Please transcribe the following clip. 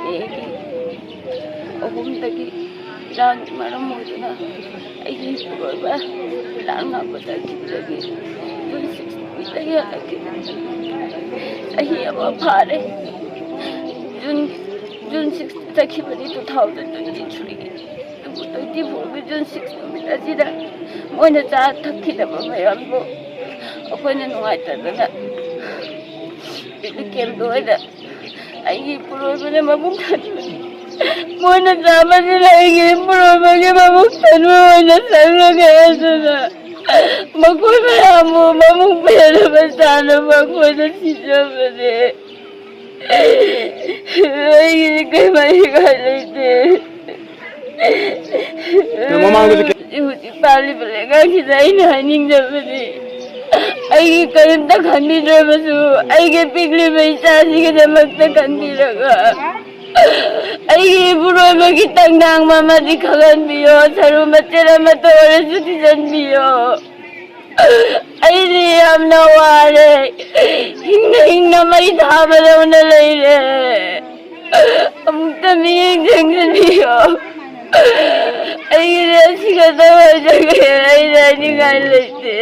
ꯆꯍꯤ ꯑꯍꯨꯝꯗꯒꯤ ꯏꯔꯥꯡꯒꯤ ꯃꯔꯝ ꯑꯣꯏꯗꯨꯅ ꯑꯩꯒꯤ ꯏꯄꯨꯔꯣꯏꯕ ꯏꯔꯥꯡ ꯉꯥꯛꯄ ꯆꯠꯈꯤꯕꯗꯒꯤ ꯖꯨꯟ 16ꯗꯒꯤ ꯍꯜꯂꯛꯈꯤꯕꯅꯤ ꯆꯍꯤ ꯑꯃ ꯐꯥꯔꯦ ꯖꯨꯟ 6 ꯆꯠꯈꯤꯕꯅꯤ 2023 ꯑꯗꯨꯕꯨ 24ꯒꯤ ꯖꯨꯟ 6 ꯅꯨꯃꯤꯠ ꯑꯁꯤꯗ ꯃꯣꯏꯅ ꯆꯥ ꯊꯛꯈꯤꯗꯕ ꯃꯌꯥꯝꯕꯨ ꯑꯩꯈꯣꯏꯅ ꯅꯨꯡꯉꯥꯏꯇꯗꯅ ꯔꯤꯂꯤꯐ ꯀꯦꯝꯞꯇ ꯑꯣꯏꯅ ꯑꯩꯒꯤ ꯏꯄꯨꯔꯣꯏꯕꯅ ꯃꯕꯨꯛ ꯊꯟꯕꯅꯤ ꯃꯣꯏꯅ ꯆꯥꯕꯁꯤꯅ ꯑꯩꯒꯤ ꯏꯄꯨꯔꯣꯏꯕꯒꯤ ꯃꯕꯨꯛ ꯊꯟꯕ ꯑꯣꯏꯅ ꯆꯪꯂꯒꯦ ꯑꯗꯨꯅ ꯃꯈꯣꯏ ꯃꯌꯥꯝꯕꯨ ꯃꯕꯨꯛ ꯄꯦꯟꯅꯕ ꯆꯥꯅꯕ ꯑꯩꯈꯣꯏꯅ ꯁꯤꯖꯕꯅꯦ ꯑꯩꯒꯤꯗꯤ ꯀꯩ ꯂꯩꯇꯦ ꯍꯧꯖꯤꯛ ꯄꯥꯜꯂꯤꯕ ꯂꯩꯉꯥꯛꯁꯤꯗ ꯑꯩꯅ ꯍꯥꯏꯅꯤꯡꯖꯕꯅꯤ ꯑꯩꯒꯤ ꯀꯔꯤꯝꯇ ꯈꯟꯕꯤꯗ꯭ꯔꯕꯁꯨ ꯑꯩꯒꯤ ꯄꯤꯛꯂꯤꯕ ꯏꯆꯥꯁꯤꯒꯤꯗꯃꯛꯇ ꯈꯟꯕꯤꯔꯒ ꯑꯩꯒꯤ ꯏꯄꯨꯔꯣꯏꯕꯒꯤ ꯇꯪꯗꯥꯡ ꯑꯃꯗꯤ ꯈꯪꯍꯟꯕꯤꯌꯣ ꯁꯔꯨ ꯃꯆꯦꯠ ꯑꯃꯇ ꯑꯣꯏꯔꯁꯨ ꯊꯤꯖꯤꯟꯕꯤꯌꯣ ꯑꯩꯗꯤ ꯌꯥꯝꯅ ꯋꯥꯔꯦ ꯍꯤꯡꯅ ꯃꯩ ꯊꯥꯕꯗꯧꯅ ꯂꯩꯔꯦ ꯑꯃꯨꯛꯇ ꯃꯤꯠꯌꯦꯡ ꯆꯪꯖꯟꯕꯤꯌꯣ ꯑꯩꯒꯤꯗꯤ ꯑꯁꯤꯈꯛꯇ ꯑꯣꯏꯖꯒꯦ ꯑꯩꯅ ꯍꯥꯏꯅꯤꯡꯉꯥꯏ ꯂꯩꯇꯦ